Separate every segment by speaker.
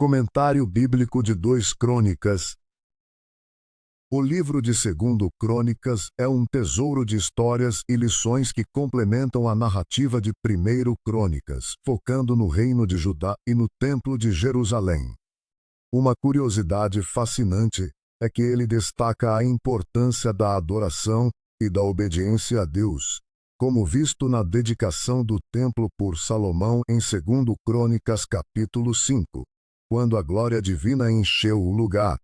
Speaker 1: Comentário bíblico de 2 Crônicas. O livro de 2 Crônicas é um tesouro de histórias e lições que complementam a narrativa de 1 Crônicas, focando no reino de Judá e no Templo de Jerusalém. Uma curiosidade fascinante é que ele destaca a importância da adoração e da obediência a Deus, como visto na dedicação do templo por Salomão em 2 Crônicas capítulo 5, quando a glória divina encheu o lugar.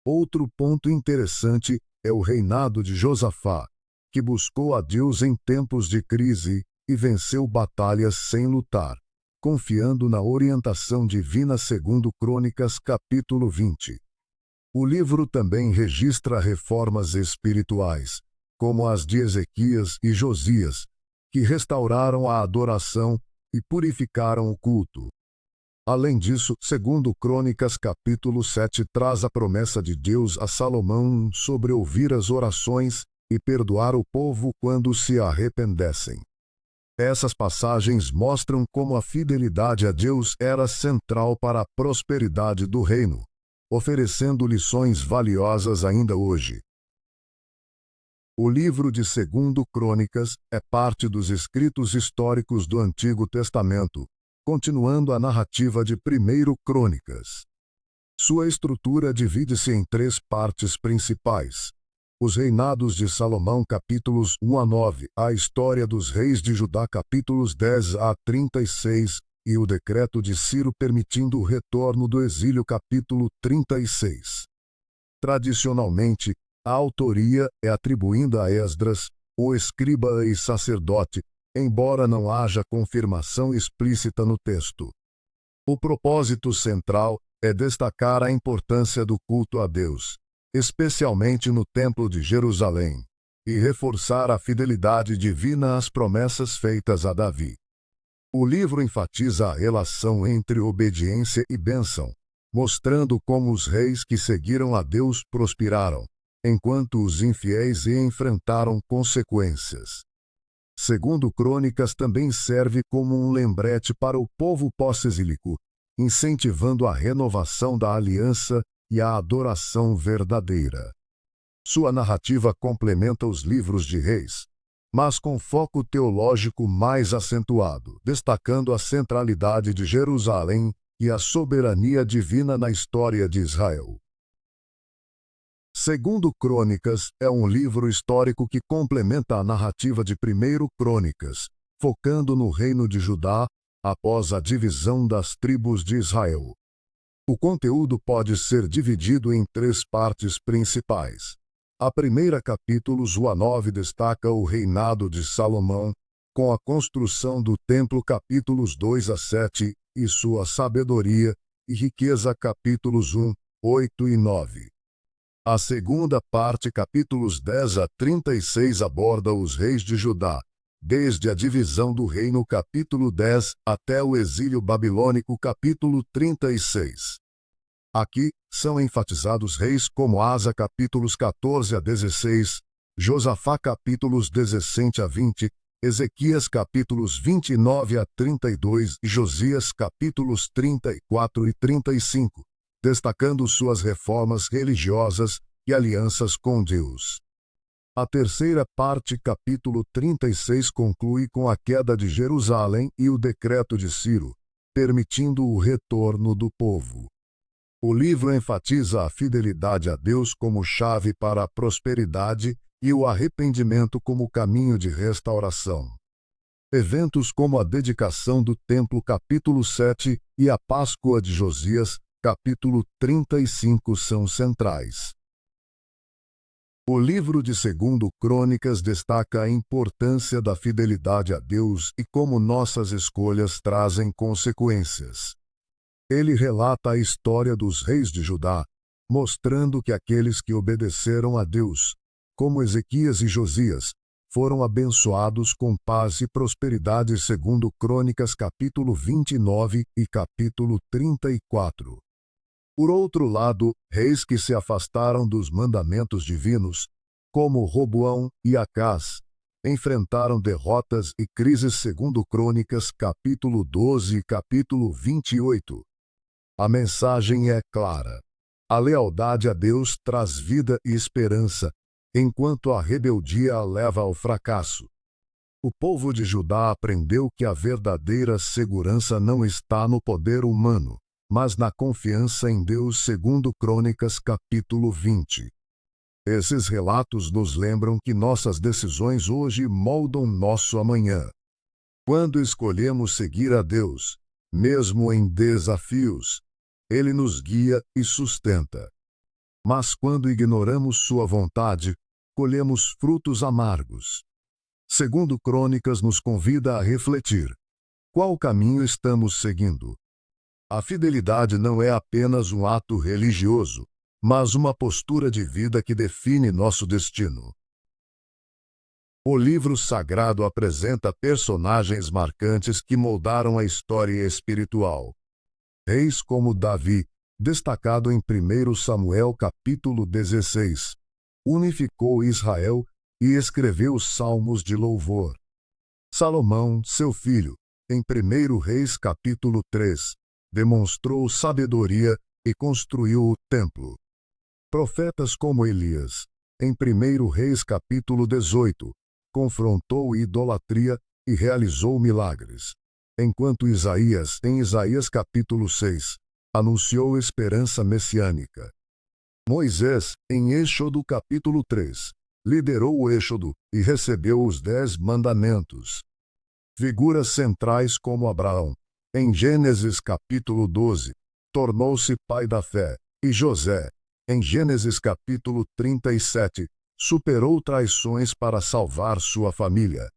Speaker 1: Outro ponto interessante é o reinado de Josafá, que buscou a Deus em tempos de crise e venceu batalhas sem lutar, confiando na orientação divina. 2 Crônicas capítulo 20. O livro também registra reformas espirituais, como as de Ezequias e Josias, que restauraram a adoração e purificaram o culto. Além disso, 2 Crônicas capítulo 7 traz a promessa de Deus a Salomão sobre ouvir as orações e perdoar o povo quando se arrependessem. Essas passagens mostram como a fidelidade a Deus era central para a prosperidade do reino, oferecendo lições valiosas ainda hoje. O livro de 2 Crônicas é parte dos escritos históricos do Antigo Testamento, continuando a narrativa de 1 Crônicas. Sua estrutura divide-se em 3 partes principais: os reinados de Salomão capítulos 1 a 9, a história dos reis de Judá capítulos 10 a 36 e o decreto de Ciro permitindo o retorno do exílio capítulo 36. Tradicionalmente, a autoria é atribuída a Esdras, o escriba e sacerdote, embora não haja confirmação explícita no texto. O propósito central é destacar a importância do culto a Deus, especialmente no Templo de Jerusalém, e reforçar a fidelidade divina às promessas feitas a Davi. O livro enfatiza a relação entre obediência e bênção, mostrando como os reis que seguiram a Deus prosperaram, enquanto os infiéis enfrentaram consequências. 2 Crônicas também serve como um lembrete para o povo pós-exílico, incentivando a renovação da aliança e a adoração verdadeira. Sua narrativa complementa os livros de Reis, mas com foco teológico mais acentuado, destacando a centralidade de Jerusalém e a soberania divina na história de Israel. 2 Crônicas é um livro histórico que complementa a narrativa de 1 Crônicas, focando no reino de Judá após a divisão das tribos de Israel. O conteúdo pode ser dividido em 3 partes principais. A primeira, capítulos 1 a 9, destaca o reinado de Salomão, com a construção do templo capítulos 2 a 7 e sua sabedoria e riqueza capítulos 1, 8 e 9. A segunda parte, capítulos 10 a 36, aborda os reis de Judá, desde a divisão do reino capítulo 10 até o exílio babilônico capítulo 36. Aqui são enfatizados reis como Asa capítulos 14 a 16, Josafá capítulos 17 a 20, Ezequias capítulos 29 a 32 e Josias capítulos 34 e 35. Destacando suas reformas religiosas e alianças com Deus. A terceira parte, capítulo 36, conclui com a queda de Jerusalém e o decreto de Ciro, permitindo o retorno do povo. O livro enfatiza a fidelidade a Deus como chave para a prosperidade e o arrependimento como caminho de restauração. Eventos como a dedicação do templo capítulo 7 e a Páscoa de Josias capítulo 35 são centrais. O livro de 2 Crônicas destaca a importância da fidelidade a Deus e como nossas escolhas trazem consequências. Ele relata a história dos reis de Judá, mostrando que aqueles que obedeceram a Deus, como Ezequias e Josias, foram abençoados com paz e prosperidade. 2 Crônicas capítulo 29 e capítulo 34. Por outro lado, reis que se afastaram dos mandamentos divinos, como Roboão e Acás, enfrentaram derrotas e crises. 2 Crônicas capítulo 12 e capítulo 28. A mensagem é clara. A lealdade a Deus traz vida e esperança, enquanto a rebeldia a leva ao fracasso. O povo de Judá aprendeu que a verdadeira segurança não está no poder humano, mas na confiança em Deus, segundo Crônicas capítulo 20. Esses relatos nos lembram que nossas decisões hoje moldam nosso amanhã. Quando escolhemos seguir a Deus, mesmo em desafios, Ele nos guia e sustenta. Mas quando ignoramos sua vontade, colhemos frutos amargos. Segundo Crônicas nos convida a refletir. Qual caminho estamos seguindo? A fidelidade não é apenas um ato religioso, mas uma postura de vida que define nosso destino. O livro sagrado apresenta personagens marcantes que moldaram a história espiritual. Reis como Davi, destacado em 1 Samuel capítulo 16, unificou Israel e escreveu os salmos de louvor. Salomão, seu filho, em 1 Reis capítulo 3, demonstrou sabedoria e construiu o templo. Profetas como Elias, em 1 Reis capítulo 18, confrontou idolatria e realizou milagres, enquanto Isaías, em Isaías capítulo 6, anunciou esperança messiânica. Moisés, em Êxodo capítulo 3, liderou o Êxodo e recebeu os 10 mandamentos. Figuras centrais como Abraão, em Gênesis capítulo 12, tornou-se pai da fé, e José, em Gênesis capítulo 37, superou traições para salvar sua família.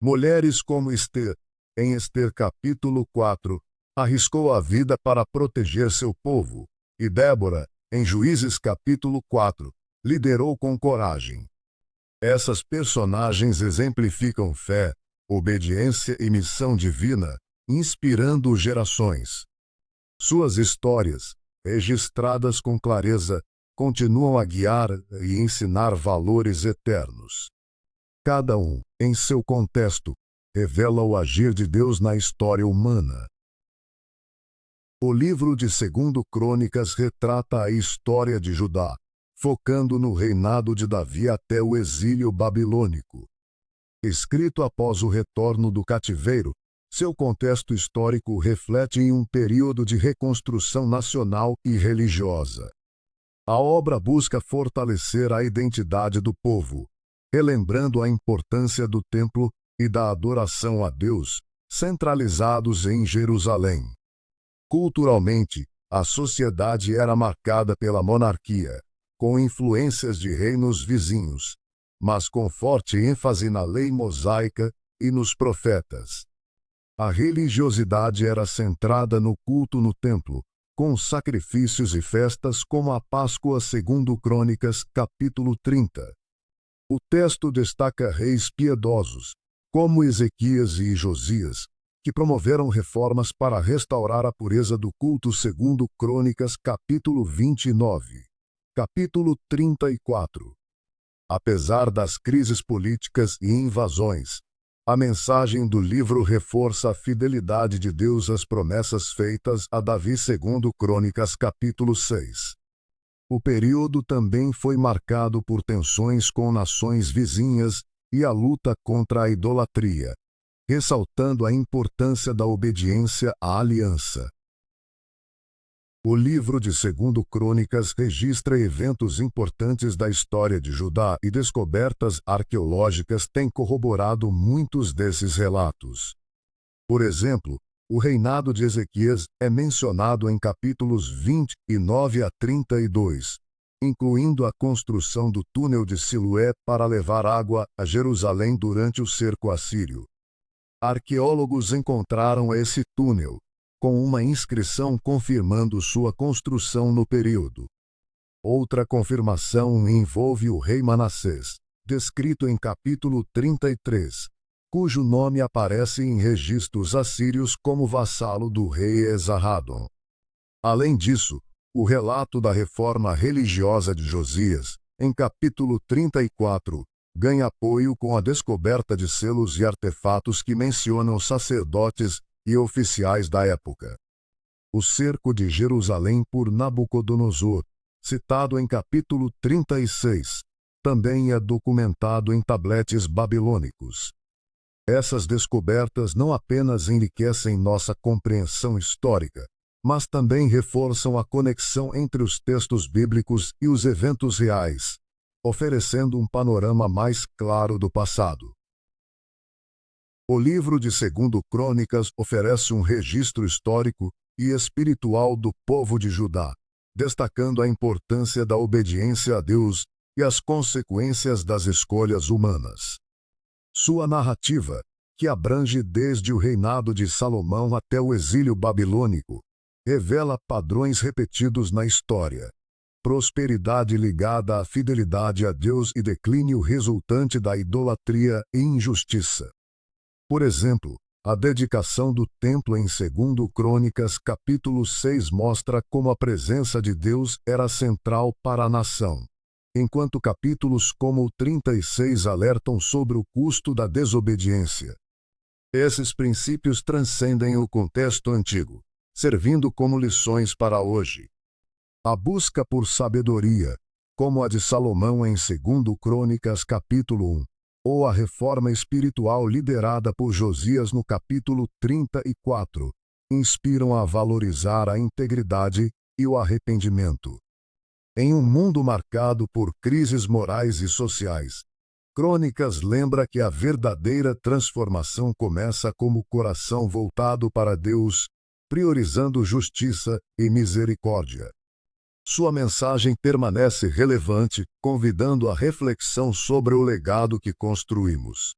Speaker 1: Mulheres como Ester, em Ester capítulo 4, arriscou a vida para proteger seu povo, e Débora, em Juízes capítulo 4, liderou com coragem. Essas personagens exemplificam fé, obediência e missão divina, inspirando gerações. Suas histórias, registradas com clareza, continuam a guiar e ensinar valores eternos. Cada um, em seu contexto, revela o agir de Deus na história humana. O livro de 2 Crônicas retrata a história de Judá, focando no reinado de Davi até o exílio babilônico. Escrito após o retorno do cativeiro, seu contexto histórico reflete em um período de reconstrução nacional e religiosa. A obra busca fortalecer a identidade do povo, relembrando a importância do templo e da adoração a Deus, centralizados em Jerusalém. Culturalmente, a sociedade era marcada pela monarquia, com influências de reinos vizinhos, mas com forte ênfase na lei mosaica e nos profetas. A religiosidade era centrada no culto no templo, com sacrifícios e festas como a Páscoa, segundo Crônicas, capítulo 30. O texto destaca reis piedosos, como Ezequias e Josias, que promoveram reformas para restaurar a pureza do culto, segundo Crônicas, capítulo 29. Capítulo 34. Apesar das crises políticas e invasões, a mensagem do livro reforça a fidelidade de Deus às promessas feitas a Davi, segundo Crônicas capítulo 6. O período também foi marcado por tensões com nações vizinhas e a luta contra a idolatria, ressaltando a importância da obediência à aliança. O livro de 2 Crônicas registra eventos importantes da história de Judá e descobertas arqueológicas têm corroborado muitos desses relatos. Por exemplo, o reinado de Ezequias é mencionado em capítulos 29 a 32, incluindo a construção do túnel de Siloé para levar água a Jerusalém durante o cerco assírio. Arqueólogos encontraram esse túnel, com uma inscrição confirmando sua construção no período. Outra confirmação envolve o rei Manassés, descrito em capítulo 33, cujo nome aparece em registros assírios como vassalo do rei Esarhadon. Além disso, o relato da reforma religiosa de Josias, em capítulo 34, ganha apoio com a descoberta de selos e artefatos que mencionam sacerdotes e oficiais da época. O cerco de Jerusalém por Nabucodonosor, citado em capítulo 36, também é documentado em tabletes babilônicos. Essas descobertas não apenas enriquecem nossa compreensão histórica, mas também reforçam a conexão entre os textos bíblicos e os eventos reais, oferecendo um panorama mais claro do passado. O livro de 2 Crônicas oferece um registro histórico e espiritual do povo de Judá, destacando a importância da obediência a Deus e as consequências das escolhas humanas. Sua narrativa, que abrange desde o reinado de Salomão até o exílio babilônico, revela padrões repetidos na história: prosperidade ligada à fidelidade a Deus e declínio resultante da idolatria e injustiça. Por exemplo, a dedicação do templo em 2 Crônicas capítulo 6 mostra como a presença de Deus era central para a nação, enquanto capítulos como o 36 alertam sobre o custo da desobediência. Esses princípios transcendem o contexto antigo, servindo como lições para hoje. A busca por sabedoria, como a de Salomão em 2 Crônicas capítulo 1, ou a reforma espiritual liderada por Josias no capítulo 34, inspiram a valorizar a integridade e o arrependimento. Em um mundo marcado por crises morais e sociais, Crônicas lembra que a verdadeira transformação começa como coração voltado para Deus, priorizando justiça e misericórdia. Sua mensagem permanece relevante, convidando a reflexão sobre o legado que construímos.